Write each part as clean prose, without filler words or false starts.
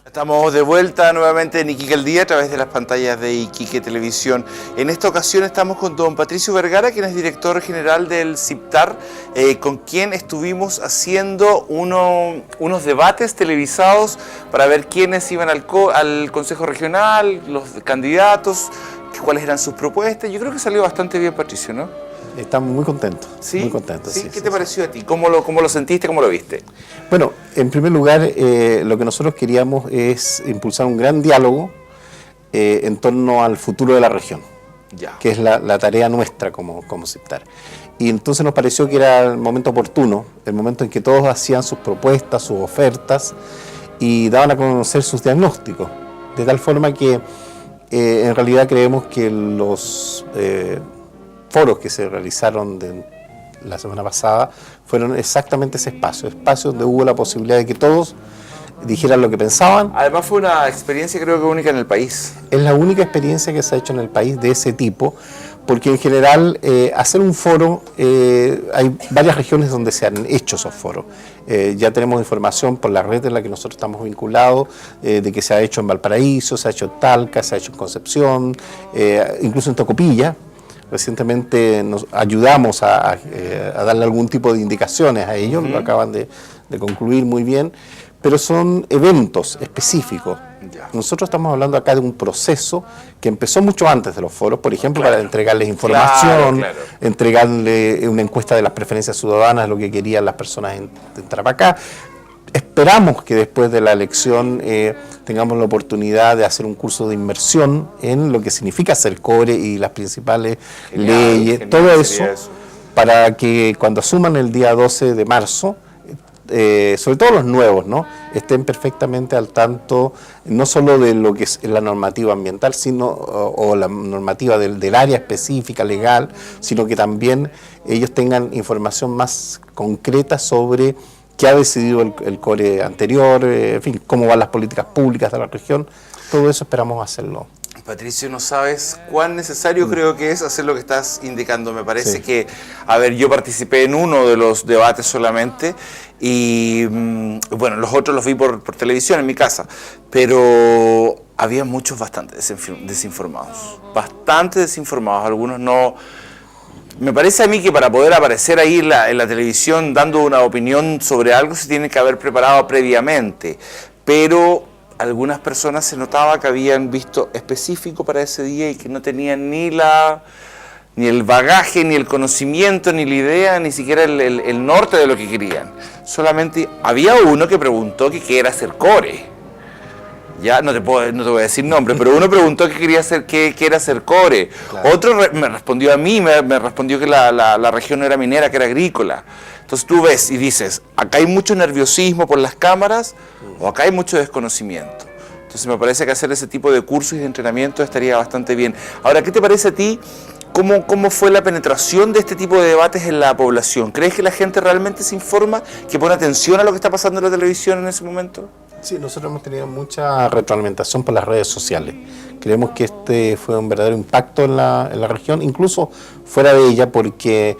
Estamos de vuelta nuevamente en Iquique al Día a través de las pantallas de Iquique Televisión. En esta ocasión estamos con don Patricio Vergara, quien es director general del CIPTAR, con quien estuvimos haciendo unos debates televisados para ver quiénes iban al Consejo Regional, los candidatos, cuáles eran sus propuestas. Yo creo que salió bastante bien, Patricio, ¿no? Estamos muy contentos. ¿Sí? Muy contentos. ¿Sí? Sí, ¿Qué te pareció a ti? ¿Cómo lo sentiste? ¿Cómo lo viste? Bueno, en primer lugar, lo que nosotros queríamos es impulsar un gran diálogo en torno al futuro de la región, que es la tarea nuestra como CIPTAR. Y entonces nos pareció que era el momento oportuno, el momento en que todos hacían sus propuestas, sus ofertas y daban a conocer sus diagnósticos, de tal forma que en realidad creemos que los foros que se realizaron la semana pasada fueron exactamente ese espacio donde hubo la posibilidad de que todos dijeran lo que pensaban. Además fue una experiencia creo que única en el país. Es la única experiencia que se ha hecho en el país de ese tipo, porque en general hacer un foro, hay varias regiones donde se han hecho esos foros. Ya tenemos información por la red en la que nosotros estamos vinculados, de que se ha hecho en Valparaíso, se ha hecho en Talca, se ha hecho en Concepción, incluso en Tocopilla. Recientemente nos ayudamos a darle algún tipo de indicaciones a ellos, lo acaban de concluir muy bien, pero son eventos específicos. Ya. Nosotros estamos hablando acá de un proceso que empezó mucho antes de los foros, por ejemplo, para entregarles información, entregarle una encuesta de las preferencias ciudadanas, lo que querían las personas entrar para acá. Esperamos que después de la elección tengamos la oportunidad de hacer un curso de inmersión en lo que significa ser CORE y las principales leyes, todo eso, para que cuando asuman el día 12 de marzo, sobre todo los nuevos, ¿no?, estén perfectamente al tanto no solo de lo que es la normativa ambiental, sino o la normativa del área específica legal, sino que también ellos tengan información más concreta sobre qué ha decidido el CORE anterior, en fin, cómo van las políticas públicas de la región. Todo eso esperamos hacerlo. Patricio, no sabes cuán necesario creo que es hacer lo que estás indicando. Me parece que, a ver, yo participé en uno de los debates solamente y, bueno, los otros los vi por televisión en mi casa, pero había muchos bastante desinformados, algunos no. Me parece a mí que para poder aparecer ahí en la televisión dando una opinión sobre algo se tiene que haber preparado previamente, pero algunas personas se notaba que habían visto específico para ese día y que no tenían ni el bagaje, ni el conocimiento, ni la idea, ni siquiera el norte de lo que querían. Solamente había uno que preguntó que qué era hacer CORE. Ya no te voy a decir nombre, pero uno preguntó qué era hacer CORE. Claro. Otro me respondió a mí, me respondió que la región no era minera, que era agrícola. Entonces tú ves y dices, acá hay mucho nerviosismo por las cámaras o acá hay mucho desconocimiento. Entonces me parece que hacer ese tipo de cursos y de entrenamiento estaría bastante bien. Ahora, ¿qué te parece a ti? ¿Cómo fue la penetración de este tipo de debates en la población? ¿Crees que la gente realmente se informa, que pone atención a lo que está pasando en la televisión en ese momento? Sí, nosotros hemos tenido mucha retroalimentación por las redes sociales. Creemos que este fue un verdadero impacto en la región, incluso fuera de ella, porque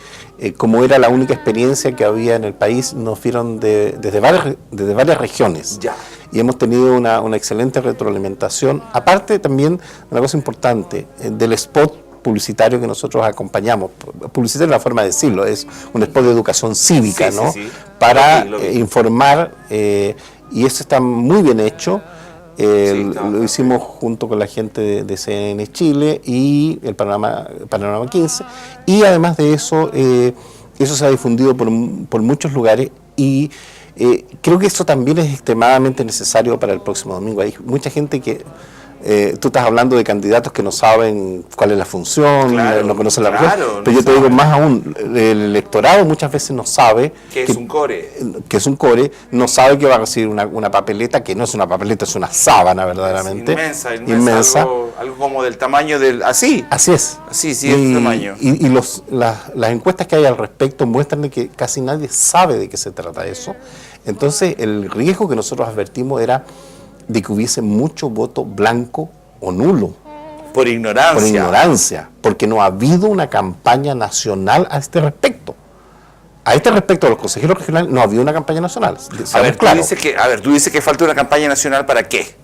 como era la única experiencia que había en el país, nos vieron desde varias regiones. Ya. Y hemos tenido una excelente retroalimentación. Aparte también, una cosa importante, del spot publicitario que nosotros acompañamos. Publicitario es la forma de decirlo, es un spot de educación cívica, sí, ¿no? Sí, sí. Para informar, y eso está muy bien hecho. Lo hicimos junto con la gente de CNN Chile y el Panorama 15, y además de eso, eso se ha difundido por muchos lugares y creo que eso también es extremadamente necesario para el próximo domingo. Hay mucha gente que tú estás hablando de candidatos que no saben cuál es la función, no conocen la región, pero yo te digo más aún, el electorado muchas veces no sabe que es un core, no sabe que va a recibir una papeleta, que no es una papeleta, es una sábana verdaderamente. Es inmensa. Algo como del tamaño del... Así es. Así, sí, es el tamaño. Y las encuestas que hay al respecto muestran de que casi nadie sabe de qué se trata eso. Entonces, el riesgo que nosotros advertimos era de que hubiese mucho voto blanco o nulo. Por ignorancia. Por ignorancia, porque no ha habido una campaña nacional a este respecto. A este respecto, los consejeros regionales no ha habido una campaña nacional. A ver, tú dices que falta una campaña nacional ¿para qué?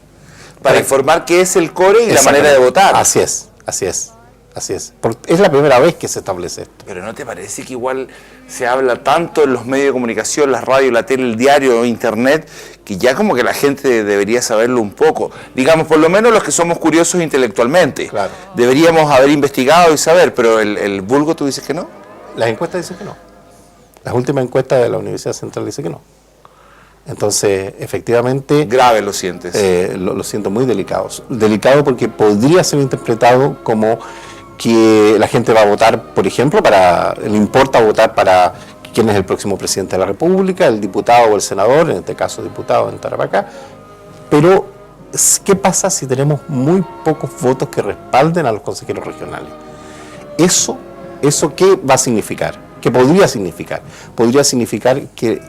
Para informar qué es el core y la manera de votar. Así es. Es la primera vez que se establece esto. Pero ¿no te parece que igual se habla tanto en los medios de comunicación, la radio, la tele, el diario, internet, que ya como que la gente debería saberlo un poco? Digamos, por lo menos los que somos curiosos intelectualmente. Claro. Deberíamos haber investigado y saber, pero el vulgo tú dices que no. Las encuestas dicen que no. Las últimas encuestas de la Universidad Central dicen que no. Entonces, efectivamente... Grave lo sientes. Lo siento muy delicado. Delicado porque podría ser interpretado como que la gente va a votar, por ejemplo, le importa votar para quién es el próximo presidente de la República, el diputado o el senador, en este caso diputado en Tarapacá. Pero, ¿qué pasa si tenemos muy pocos votos que respalden a los consejeros regionales? ¿Eso qué va a significar? ¿Qué podría significar? Podría significar que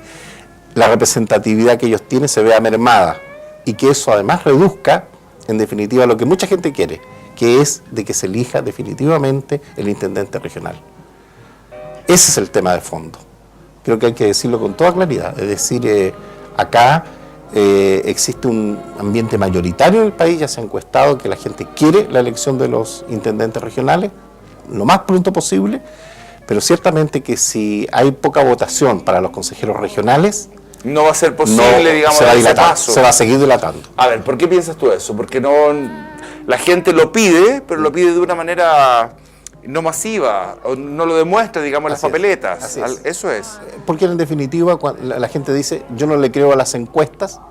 la representatividad que ellos tienen se vea mermada y que eso además reduzca, en definitiva, lo que mucha gente quiere, que es de que se elija definitivamente el intendente regional. Ese es el tema de fondo. Creo que hay que decirlo con toda claridad. Es decir, acá existe un ambiente mayoritario en el país, ya se ha encuestado que la gente quiere la elección de los intendentes regionales lo más pronto posible, pero ciertamente que si hay poca votación para los consejeros regionales, no va a ser posible, digamos, se va a seguir dilatando. A ver, ¿por qué piensas tú eso? Porque la gente lo pide, pero lo pide de una manera no masiva, o no lo demuestra, digamos, en las papeletas. Eso es. Porque en definitiva, cuando la gente dice, yo no le creo a las encuestas,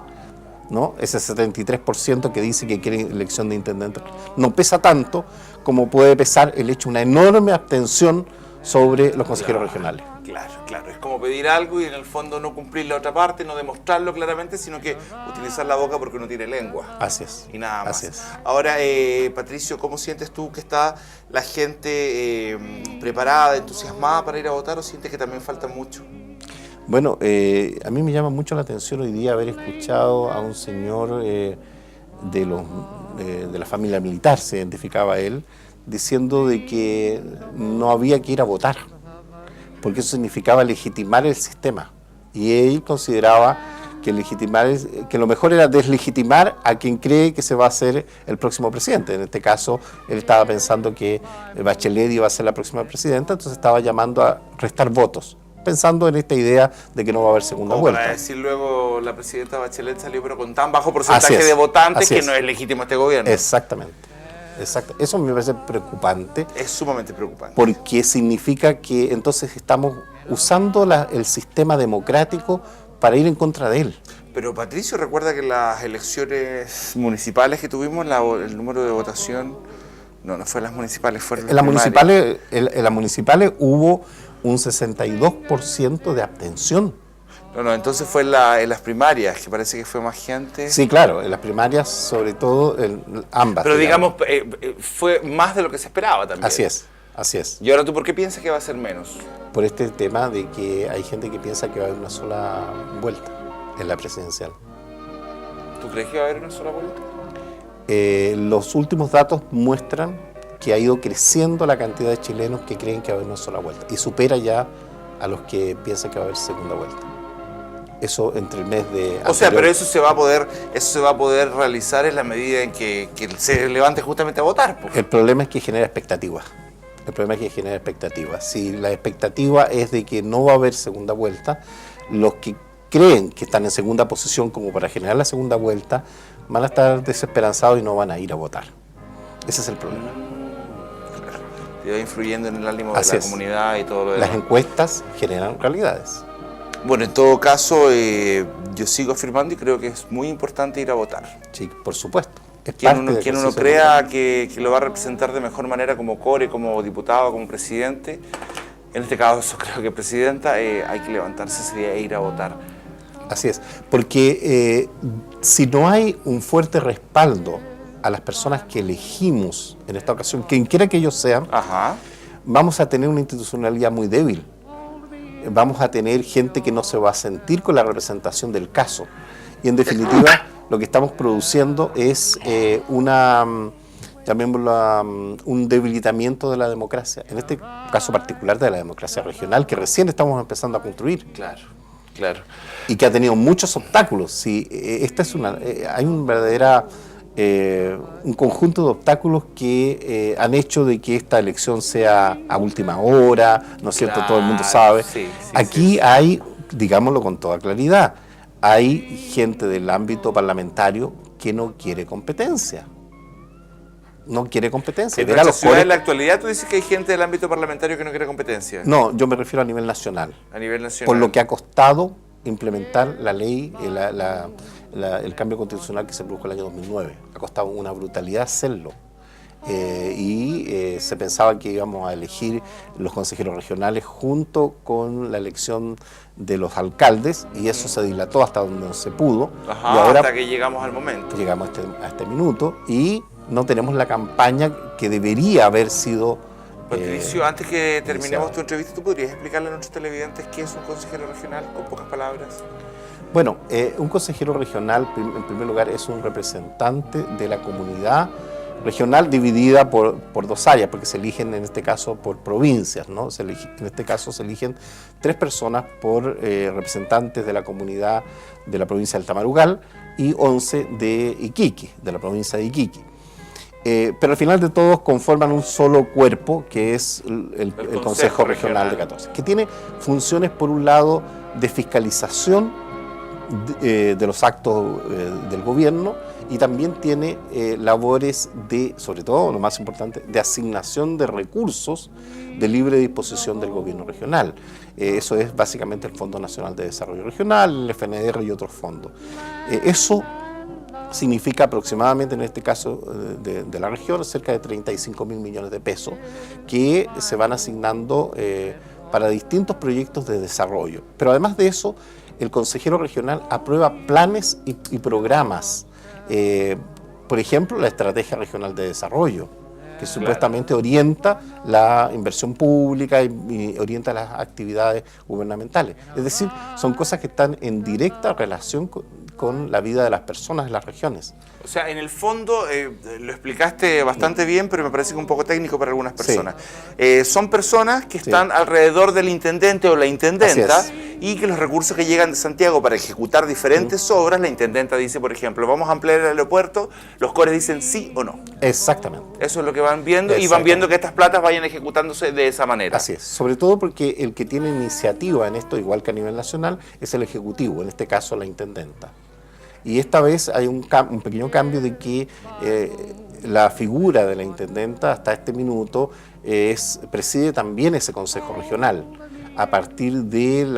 ¿no? Ese 73% que dice que quiere elección de intendente no pesa tanto como puede pesar el hecho de una enorme abstención sobre los consejeros regionales. Claro, es como pedir algo y en el fondo no cumplir la otra parte, no demostrarlo claramente, sino que utilizar la boca porque uno tiene lengua. Así es. Y nada más. Así es. Ahora, Patricio, ¿cómo sientes tú que está la gente preparada, entusiasmada para ir a votar, o sientes que también falta mucho? Bueno, a mí me llama mucho la atención hoy día haber escuchado a un señor de la familia militar, se identificaba él, diciendo de que no había que ir a votar, porque eso significaba legitimar el sistema. Y él consideraba que lo mejor era deslegitimar a quien cree que se va a ser el próximo presidente. En este caso, él estaba pensando que Bachelet iba a ser la próxima presidenta, entonces estaba llamando a restar votos, pensando en esta idea de que no va a haber segunda vuelta. Para decir luego, la presidenta Bachelet salió pero con tan bajo porcentaje de votantes que no es legítimo este gobierno. Exactamente. Eso me parece preocupante. Es sumamente preocupante. Porque significa que entonces estamos usando el sistema democrático para ir en contra de él. Pero Patricio, recuerda que en las elecciones municipales que tuvimos, el número de votación, no fue en las municipales, fue en las municipales hubo un 62% de abstención. No, entonces fue en las primarias, que parece que fue más gente. Sí, claro, en las primarias, sobre todo, ambas. Pero digamos, fue más de lo que se esperaba también. Así es. ¿Y ahora tú por qué piensas que va a ser menos? Por este tema de que hay gente que piensa que va a haber una sola vuelta en la presidencial. ¿Tú crees que va a haber una sola vuelta? Los últimos datos muestran que ha ido creciendo la cantidad de chilenos que creen que va a haber una sola vuelta y supera ya a los que piensan que va a haber segunda vuelta. Eso entre el mes de anterior. O sea, pero eso se va a poder realizar en la medida en que se levante justamente a votar, pues. El problema es que genera expectativas. Si la expectativa es de que no va a haber segunda vuelta, los que creen que están en segunda posición como para generar la segunda vuelta van a estar desesperanzados y no van a ir a votar. Ese es el problema. Claro. Y va influyendo en el ánimo de la comunidad y todo lo demás. Las encuestas generan realidades. Bueno, en todo caso, yo sigo afirmando y creo que es muy importante ir a votar. Sí, por supuesto. Quien uno crea que lo va a representar de mejor manera como core, como diputado, como presidente, en este caso creo que presidenta, hay que levantarse ese día e ir a votar. Así es, porque si no hay un fuerte respaldo a las personas que elegimos en esta ocasión, quien quiera que ellos sean, vamos a tener una institucionalidad muy débil. Vamos a tener gente que no se va a sentir con la representación del caso. Y en definitiva, lo que estamos produciendo es un debilitamiento de la democracia, en este caso particular de la democracia regional, que recién estamos empezando a construir. Claro, claro. Y que ha tenido muchos obstáculos. Sí, hay un conjunto de obstáculos que han hecho de que esta elección sea a última hora, ¿no es cierto? Claro, todo el mundo sabe. sí, Aquí hay, digámoslo con toda claridad, hay gente del ámbito parlamentario que no quiere competencia. No quiere competencia. En nuestra ciudad, en la actualidad, tú dices que hay gente del ámbito parlamentario que no quiere competencia. No, yo me refiero a nivel nacional. A nivel nacional. Por lo que ha costado implementar la ley, el cambio constitucional que se produjo el año 2009. Ha costado una brutalidad hacerlo. Se pensaba que íbamos a elegir los consejeros regionales junto con la elección de los alcaldes, y eso se dilató hasta donde se pudo. Ajá, y ahora hasta que llegamos al momento. Llegamos a este minuto y no tenemos la campaña que debería haber sido. Patricio, antes que terminemos tu entrevista, ¿tú podrías explicarle a nuestros televidentes qué es un consejero regional, con pocas palabras? Bueno, un consejero regional, en primer lugar, es un representante de la comunidad regional dividida por dos áreas, porque se eligen en este caso por provincias, ¿no? En este caso se eligen 3 personas por representantes de la comunidad de la provincia del Tamarugal y 11 de Iquique, de la provincia de Iquique. Pero al final de todos conforman un solo cuerpo, que es el Consejo Regional de 14, que tiene funciones, por un lado, de fiscalización de los actos del gobierno, y también tiene labores de, sobre todo, lo más importante, de asignación de recursos de libre disposición del gobierno regional. Eso es básicamente el Fondo Nacional de Desarrollo Regional, el FNDR y otros fondos. Eso significa aproximadamente, en este caso de la región, cerca de 35.000 millones de pesos que se van asignando para distintos proyectos de desarrollo. Pero además de eso, el consejero regional aprueba planes y programas. Por ejemplo, la Estrategia Regional de Desarrollo, que supuestamente orienta la inversión pública y orienta las actividades gubernamentales. Es decir, son cosas que están en directa relación con la vida de las personas en las regiones. O sea, en el fondo, lo explicaste bastante bien, pero me parece que un poco técnico para algunas personas. Sí. Son personas que están alrededor del intendente o la intendenta, y que los recursos que llegan de Santiago para ejecutar diferentes obras, la intendenta dice, por ejemplo, vamos a ampliar el aeropuerto, los cores dicen sí o no. Exactamente. Eso es lo que van viendo, y van viendo que estas platas vayan ejecutándose de esa manera. Así es, sobre todo porque el que tiene iniciativa en esto, igual que a nivel nacional, es el Ejecutivo, en este caso la intendenta. Y esta vez hay un pequeño cambio de que la figura de la intendenta hasta este minuto preside también ese consejo regional. A partir del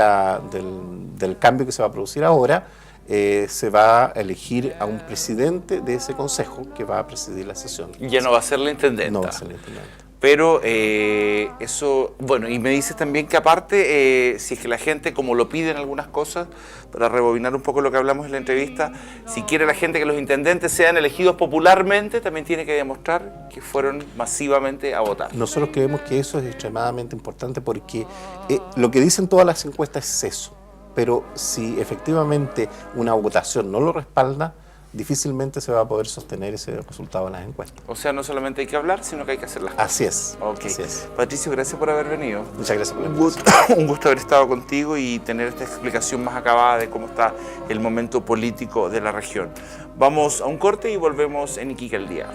cambio que se va a producir ahora, se va a elegir a un presidente de ese consejo que va a presidir la sesión. Ya no va a ser la intendenta. No va a ser la intendenta. Pero eso, bueno, y me dices también que aparte, si es que la gente, como lo piden algunas cosas, para rebobinar un poco lo que hablamos en la entrevista, si quiere la gente que los intendentes sean elegidos popularmente, también tiene que demostrar que fueron masivamente a votar. Nosotros creemos que eso es extremadamente importante, porque lo que dicen todas las encuestas es eso, pero si efectivamente una votación no lo respalda, difícilmente se va a poder sostener ese resultado en las encuestas. O sea, no solamente hay que hablar, sino que hay que hacer las cosas. Así es. Okay. Así es. Patricio, gracias por haber venido. Muchas gracias por la invitación. Un gusto haber estado contigo y tener esta explicación más acabada de cómo está el momento político de la región. Vamos a un corte y volvemos en Iquique al Día.